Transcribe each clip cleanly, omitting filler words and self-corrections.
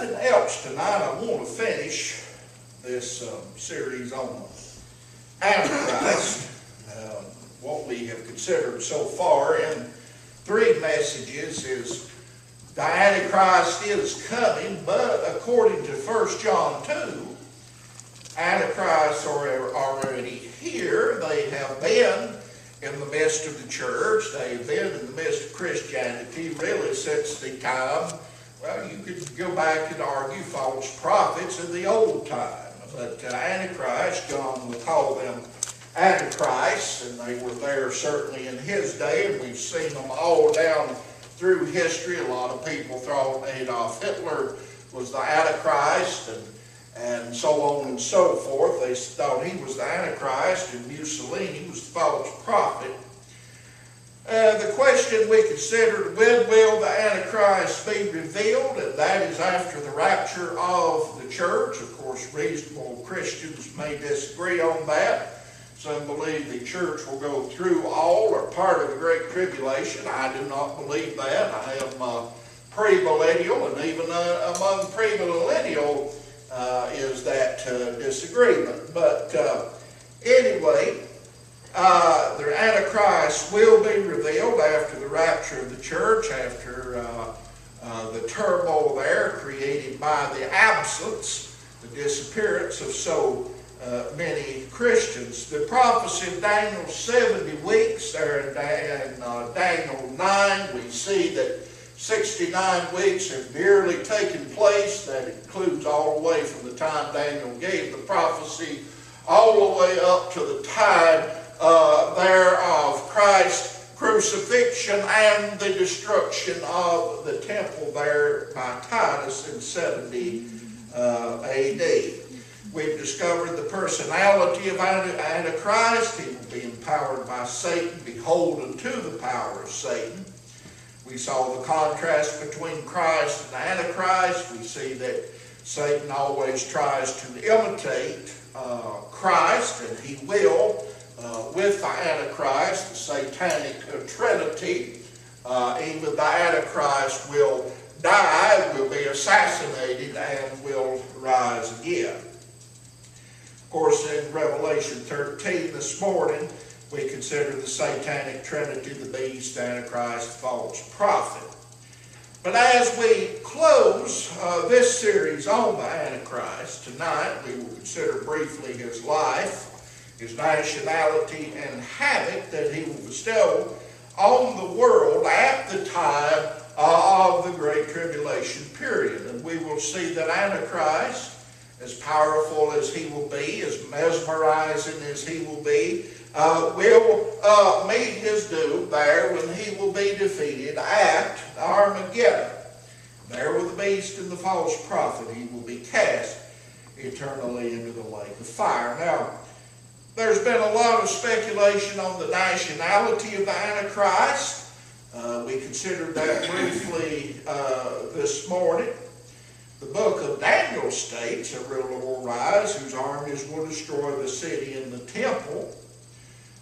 nothing else tonight, I want to finish this series on Antichrist, what we have considered so far in 3 messages is the Antichrist is coming, but according to 1 John 2, Antichrists are already here. They have been in the midst of the church. They have been in the midst of Christianity really since the time, well, you could go back and argue false prophets in the old time. But Antichrist, John would call them Antichrists, and they were there certainly in his day, and we've seen them all down through history. A lot of people thought Adolf Hitler was the Antichrist, and so on and so forth. They thought he was the Antichrist, and Mussolini was the false prophet. The question we considered, when will the Antichrist be revealed? And that is after the rapture of the church. Of course, reasonable Christians may disagree on that. Some believe the church will go through all or part of the Great Tribulation. I do not believe that. I am premillennial, and even among premillennial is that disagreement. But anyway, the Antichrist will be revealed after the rapture of the church, after the turmoil there created by the absence, the disappearance of so many Christians. The prophecy of Daniel's 70 weeks there in Daniel 9, we see that 69 weeks have nearly taken place. That includes all the way from the time Daniel gave the prophecy all the way up to the time there of Christ's crucifixion and the destruction of the temple there by Titus in 70 AD. We've discovered the personality of Antichrist. He will be empowered by Satan, beholden to the power of Satan. We saw the contrast between Christ and Antichrist. We see that Satan always tries to imitate Christ, and he will, with the Antichrist, the satanic trinity. Even the Antichrist will die, will be assassinated, and will rise again. Of course, in Revelation 13 this morning, we consider the satanic trinity, the beast, Antichrist, false prophet. But as we close this series on the Antichrist, tonight we will consider briefly his life, his nationality, and havoc that he will bestow on the world at the time of the Great Tribulation period. And we will see that Antichrist, as powerful as he will be, as mesmerizing as he will be, will meet his doom there when he will be defeated at Armageddon. There with the beast and the false prophet, he will be cast eternally into the lake of fire. Now, there's been a lot of speculation on the nationality of the Antichrist. We considered that briefly this morning. The book of Daniel states a ruler will rise whose armies will destroy the city and the temple.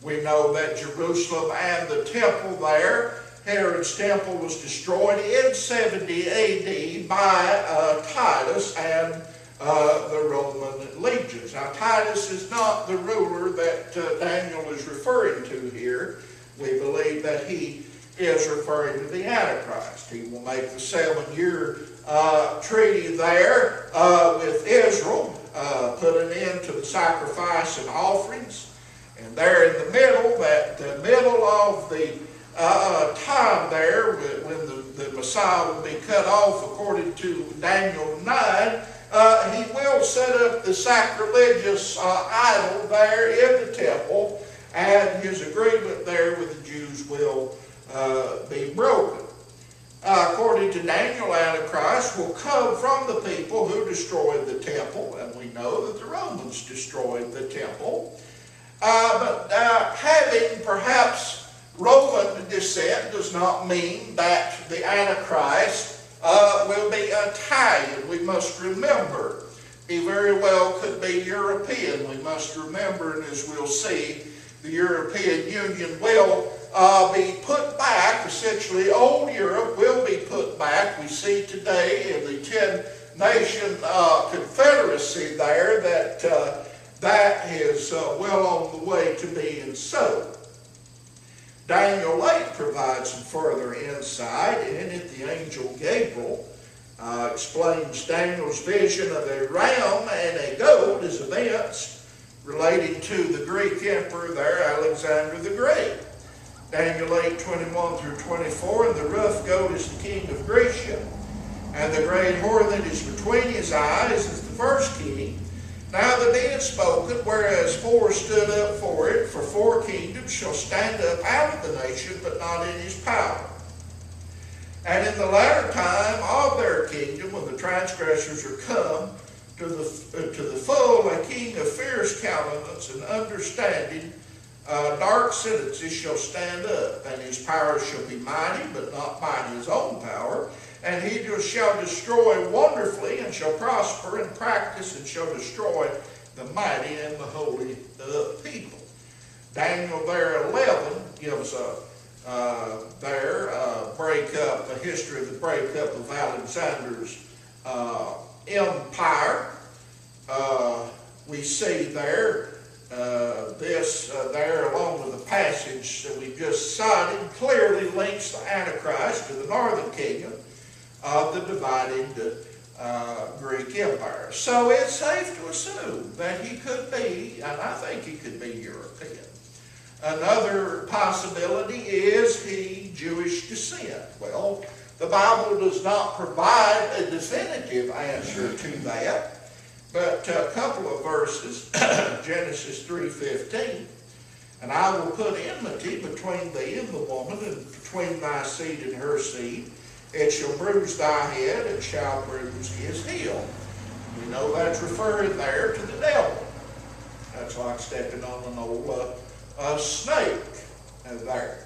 We know that Jerusalem and the temple there, Herod's temple, was destroyed in 70 AD by Titus and the Roman legions. Now, Titus is not the ruler that Daniel is referring to here. We believe that he is referring to the Antichrist. He will make the 7-year treaty there with Israel, put an end to the sacrifice and offerings. And there in the middle, the middle of the time there, when the Messiah will be cut off according to Daniel 9, he will set up the sacrilegious idol there in the temple, and his agreement there with the Jews will be broken. According to Daniel, Antichrist will come from the people who destroyed the temple, and we know that the Romans destroyed the temple. But having perhaps Roman descent does not mean that the Antichrist will be Italian. We must remember he very well could be European. We must remember, and as we'll see, the European Union will be put back. Essentially, old Europe will be put back. We see today in the 10 nation confederacy there, that is well on the way to being so. Daniel 8 provides some further insight. In it, the angel Gabriel explains Daniel's vision of a ram and a goat as events relating to the Greek emperor there, Alexander the Great. Daniel 8:21 through 24, and the rough goat is the king of Grecia, and the great whore that is between his eyes is the first king. Now the dead spoken, whereas 4 stood up for it, for 4 kingdoms shall stand up out of the nation, but not in his power. And in the latter time of their kingdom, when the transgressors are come to the full, a king of fierce countenance and understanding, dark sentences shall stand up, and his power shall be mighty, but not by his own power. And he shall destroy wonderfully, and shall prosper and practice, and shall destroy the mighty and the holy people. Daniel there 11 gives a breakup, a history of the breakup of Alexander's empire. We see there there, along with the passage that we just cited, clearly links the Antichrist to the northern kingdom of the divided Greek Empire. So it's safe to assume that he could be, and I think he could be, European. Another possibility is he Jewish descent. Well, the Bible does not provide a definitive answer to that. But a couple of verses, Genesis 3:15, and I will put enmity between thee and the woman, and between thy seed and her seed. It shall bruise thy head, and shall bruise his heel. We know that's referring there to the devil. That's like stepping on an old snake there.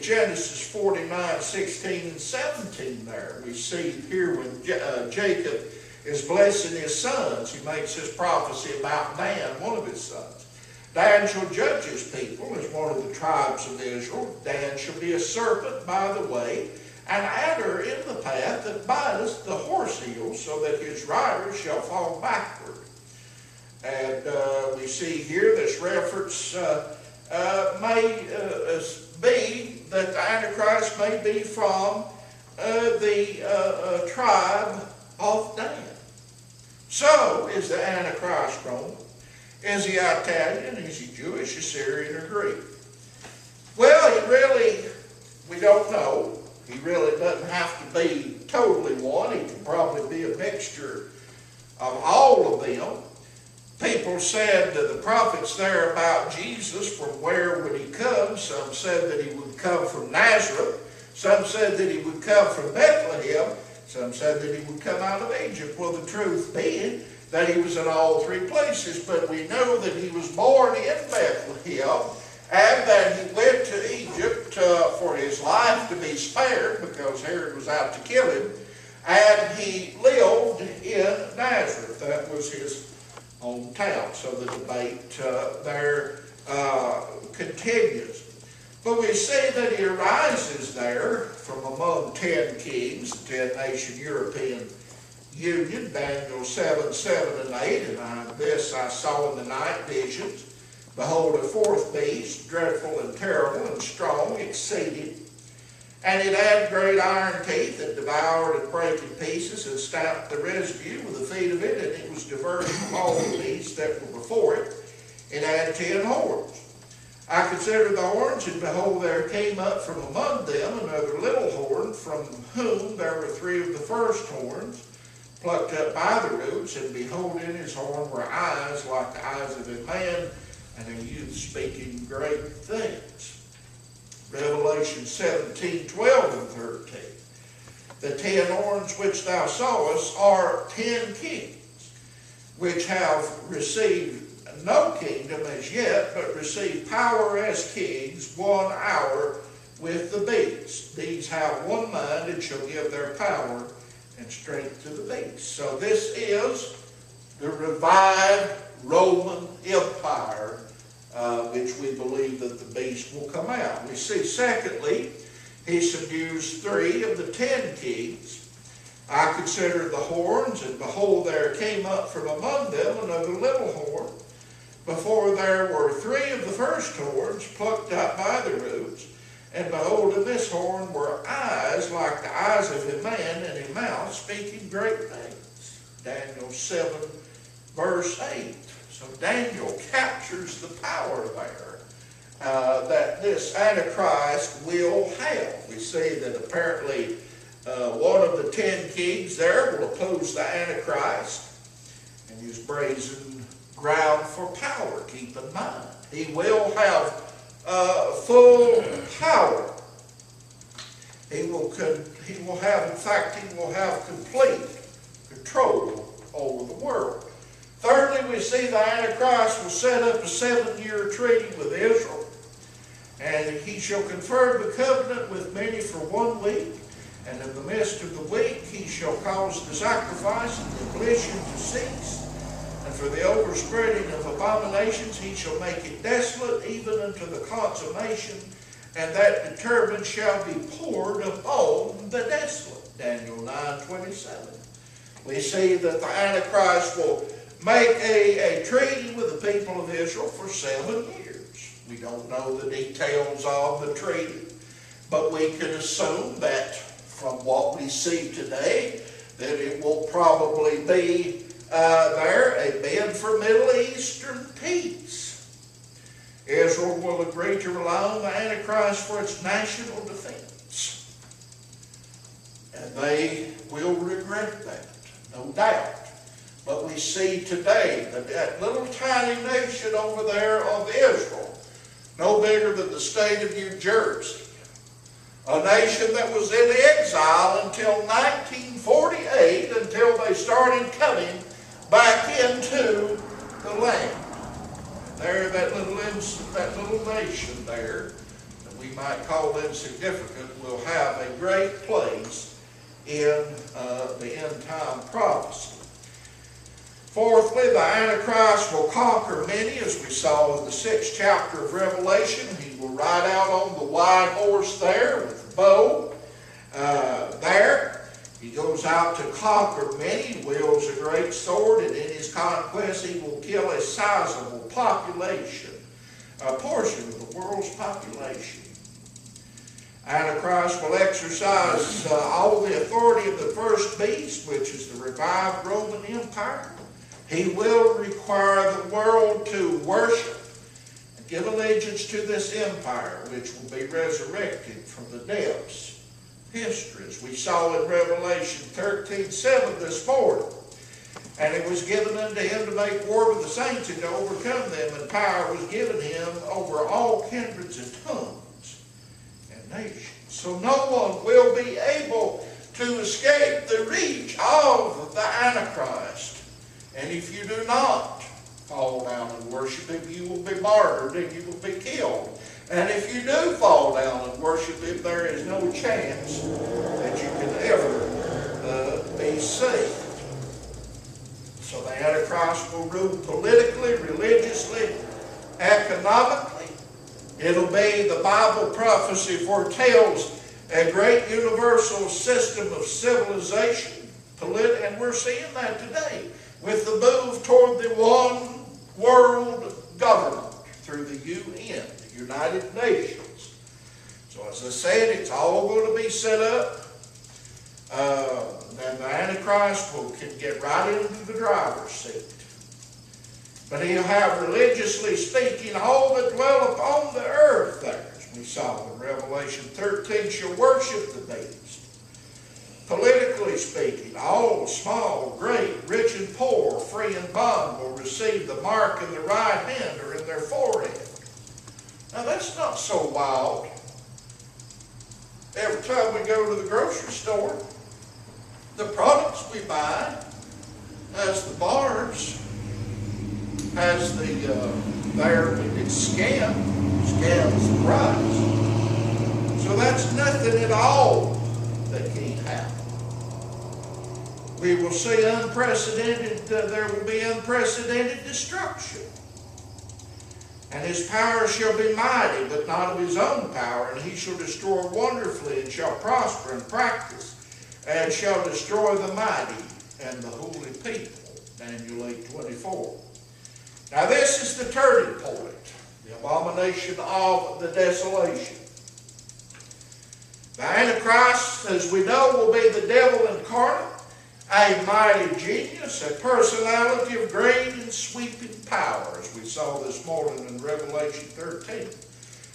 Genesis 49:16 and 17 there. We see here when Jacob is blessing his sons, he makes this prophecy about Dan, one of his sons. Dan shall judge his people as one of the tribes of Israel. Dan shall be a serpent by the way, an adder in the path that biteth the horse heels, so that his rider shall fall backward. And we see here this reference may be that the Antichrist may be from the tribe of Dan. So, is the Antichrist Roman? Is he Italian? Is he Jewish, Assyrian, or Greek? Well, we don't know. He really doesn't have to be totally one. He can probably be a mixture of all of them. People said to the prophets there about Jesus, from where would he come? Some said that he would come from Nazareth. Some said that he would come from Bethlehem. Some said that he would come out of Egypt. Well, the truth being that he was in all three places, but we know that he was born in Bethlehem, and that he went to Egypt for his life to be spared, because Herod was out to kill him, and he lived in Nazareth. That was his hometown. So the debate there continues. But we see that he arises there from among 10 kings, the 10-nation European Union, Daniel 7:7 and 8, and this I saw in the night visions. Behold, a fourth beast, dreadful and terrible and strong, exceeding. And it had great iron teeth that devoured and brake in pieces and stamped the residue with the feet of it, and it was diverted from all the beasts that were before it. It had 10 horns. I considered the horns, and behold, there came up from among them another little horn, from whom there were 3 of the first horns, plucked up by the roots, and behold, in his horn were eyes like the eyes of a man, and a youth speaking great things. Revelation 17:12 and 13. The 10 horns which thou sawest are 10 kings, which have received no kingdom as yet, but receive power as kings 1 hour with the beast. These have one mind, and shall give their power and strength to the beast. So this is the revived Roman Empire, which we believe that the beast will come out. We see, secondly, he subdues 3 of the 10 kings, I considered the horns, and behold, there came up from among them another little horn, before there were 3 of the first horns plucked up by the roots. And behold, in this horn were eyes like the eyes of a man, and a mouth speaking great things. Daniel 7, verse 8. So Daniel captures the power there that this Antichrist will have. We see that apparently one of the 10 kings there will oppose the Antichrist and use brazen ground for power. Keep in mind, he will have full power. He will have complete control over the world. Thirdly, we see the Antichrist will set up a 7-year treaty with Israel, and he shall confer the covenant with many for 1 week, and in the midst of the week he shall cause the sacrifice and the ablution to cease, and for the overspreading of abominations he shall make it desolate even unto the consummation, and that determined shall be poured upon the desolate. Daniel 9:27. We see that the Antichrist will make a treaty with the people of Israel for 7 years. We don't know the details of the treaty, but we can assume that from what we see today, that it will probably be a bid for Middle Eastern peace. Israel will agree to rely on the Antichrist for its national defense. And they will regret that, no doubt. But we see today that that little tiny nation over there of Israel, no bigger than the state of New Jersey, a nation that was in exile until 1948, until they started coming back into the land. There, that little nation there, that we might call insignificant, will have a great place in the end-time prophecy. Fourthly, the Antichrist will conquer many, as we saw in the 6th chapter of Revelation. He will ride out on the white horse there with the bow. There, he goes out to conquer many. He wields a great sword, and in his conquest he will kill a sizable population, a portion of the world's population. Antichrist will exercise all the authority of the first beast, which is the revived Roman Empire. He will require the world to worship and give allegiance to this empire, which will be resurrected from the depths of history, as we saw in Revelation 13:7 this morning. And it was given unto him to make war with the saints and to overcome them, and power was given him over all kindreds and tongues and nations. So no one will be able to escape the reach of the Antichrist. And if you do not fall down and worship him, you will be martyred and you will be killed. And if you do fall down and worship him, there is no chance that you can ever be saved. So the Antichrist will rule politically, religiously, economically. It'll be, the Bible prophecy foretells, a great universal system of civilization. And we're seeing that today with the move toward the one world government through the UN, the United Nations. So as I said, it's all going to be set up. And the Antichrist can get right into the driver's seat. But he'll have, religiously speaking, all that dwell upon the earth there, as we saw in Revelation 13, shall worship the beast. Politically speaking, all, small, great, rich and poor, free and bond, will receive the mark in the right hand or in their forehead. Now that's not so wild. Every time we go to the grocery store, the products we buy, as the bars, has the, there, it's scans the price. So that's nothing at all that can't happen. We will see unprecedented, there will be unprecedented destruction. And his power shall be mighty, but not of his own power, and he shall destroy wonderfully, and shall prosper and practice and shall destroy the mighty and the holy people. Daniel 8:24. Now this is the turning point, the abomination of the desolation. The Antichrist, as we know, will be the devil incarnate, a mighty genius, a personality of great and sweeping power, as we saw this morning in Revelation 13.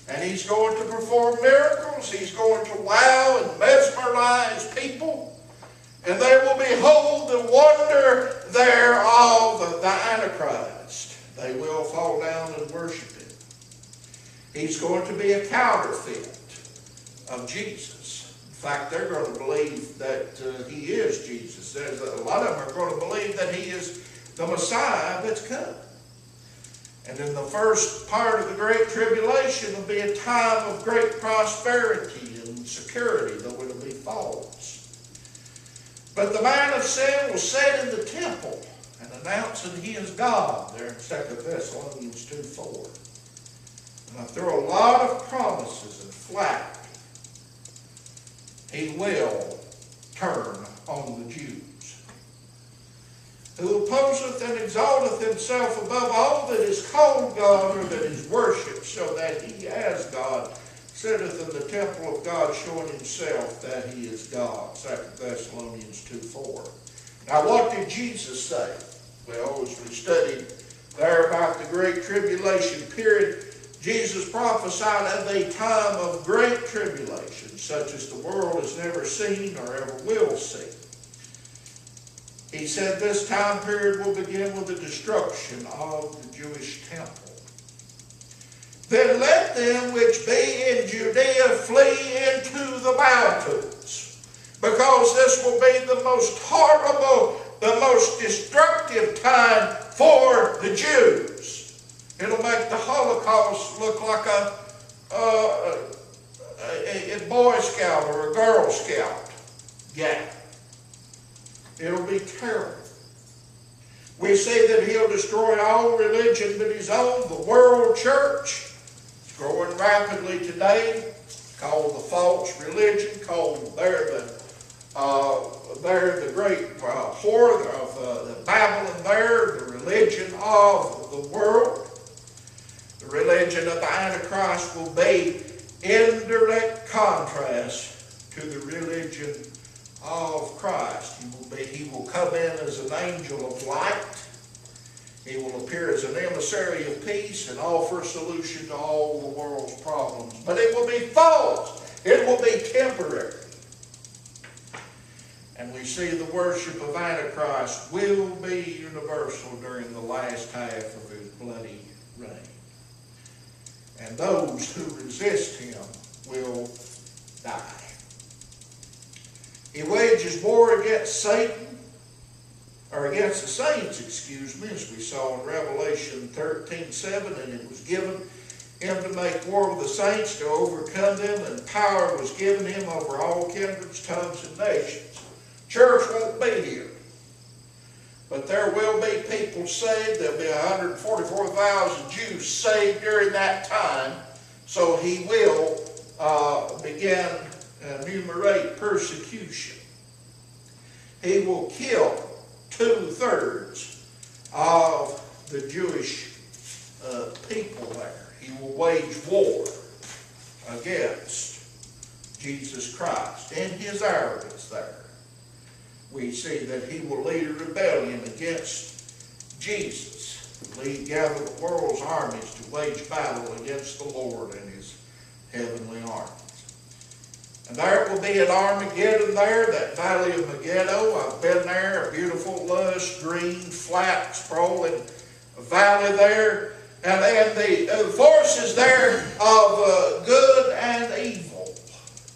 And he's going to perform miracles. He's going to wow and mesmerize people. And they will behold the wonder thereof, the Antichrist. They will fall down and worship him. He's going to be a counterfeit of Jesus. In fact, they're going to believe that he is Jesus. A lot of them are going to believe that he is the Messiah that's come. And in the first part of the Great Tribulation will be a time of great prosperity and security, though it will be false. But the man of sin will sit in the temple and announce that he is God, there in 2 Thessalonians 2:4. And through a lot of promises and flattery, he will turn on the Jews. Who opposeth and exalteth himself above all that is called God or that is worshipped, so that he as God sitteth in the temple of God, showing himself that he is God. 2 Thessalonians 2:4. Now what did Jesus say? Well, as we studied there about the Great Tribulation period, Jesus prophesied of a time of great tribulation, such as the world has never seen or ever will see. He said this time period will begin with the destruction of the Jewish temple. Then let them which be in Judea flee into the mountains, because this will be the most horrible, the most destructive time for the Jews. It'll make the Holocaust look like a Boy Scout or a Girl Scout gathering. It'll be terrible. We see that he'll destroy all religion but his own. The world church is growing rapidly today, called the false religion, called they're the great whore of the Babylon there, the religion of the world. The religion of the Antichrist will be in direct contrast to the religion of Christ. He will come in as an angel of light. He will appear as an emissary of peace and offer a solution to all the world's problems. But it will be false. It will be temporary. And we see the worship of Antichrist will be universal during the last half of his bloody reign. And those who resist him will die. He wages war against Satan, or against the saints, as we saw in Revelation 13:7, and it was given him to make war with the saints, to overcome them, and power was given him over all kindreds, tongues, and nations. Church won't be here, but there will be people saved. There'll be 144,000 Jews saved during that time, so he will begin enumerate persecution. He will kill 2/3 of the Jewish people there. He will wage war against Jesus Christ in his arrogance there. We see that he will lead a rebellion against Jesus, gather the world's armies to wage battle against the Lord and his heavenly armies. And there will be an Armageddon there, that valley of Megiddo. I've been there, a beautiful, lush, green, flat, sprawling valley there. And the forces there of good and evil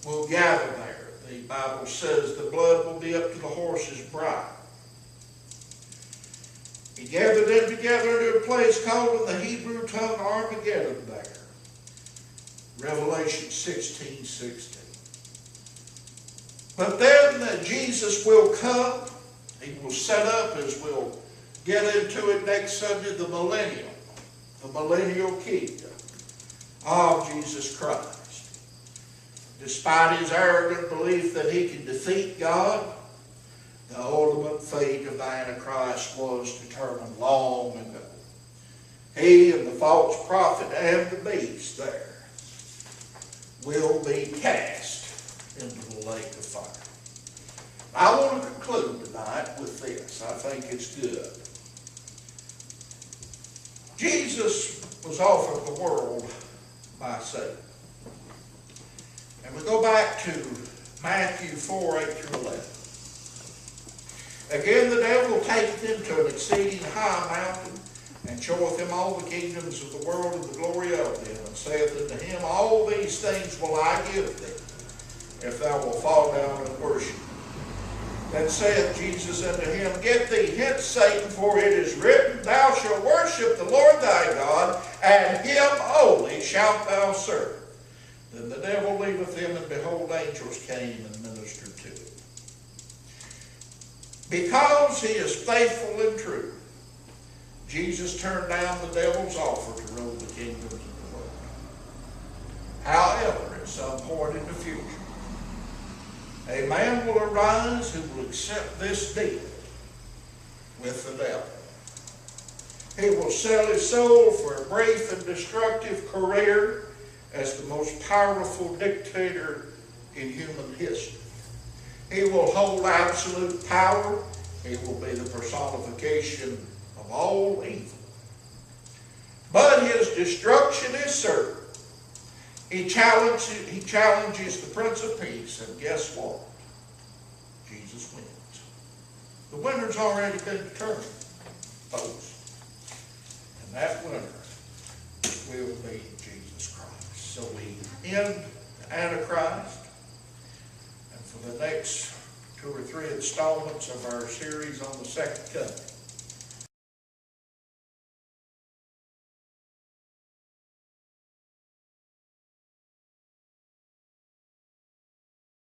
will gather there. The Bible says the blood will be up to the horse's bridle. He gathered them together into a place called in the Hebrew tongue Armageddon there. Revelation 16:16. But then Jesus will come. He will set up, as we'll get into it next Sunday, the millennial kingdom of Jesus Christ. despite his arrogant belief that he could defeat God, the ultimate fate of the Antichrist was determined long ago. He and the false prophet and the beast there will be cast into the lake of fire. I want to conclude tonight with this. I think it's good. Jesus was offered the world by Satan. And we go back to Matthew 4, 8 through 11. Again, the devil taketh him to an exceeding high mountain, and showeth him all the kingdoms of the world and the glory of them, and saith unto him, All these things will I give thee, if thou wilt fall down and worship me. Then saith Jesus unto him, Get thee hence, Satan, for it is written, Thou shalt worship the Lord thy God, and him only shalt thou serve. Then the devil leaveth him, and behold, angels came and ministered to him. Because he is faithful and true, Jesus turned down the devil's offer to rule the kingdoms of the world. However, at some point in the future, a man will arise who will accept this deal with the devil. He will sell his soul for a brief and destructive career as the most powerful dictator in human history. He will hold absolute power. He will be the personification of all evil. But his destruction is certain. He challenges the Prince of Peace, and guess what? Jesus wins. The winner's already been determined, folks. And that winner will be Jesus Christ. So we end Antichrist, and for the next 2 or 3 installments of our series on the second coming,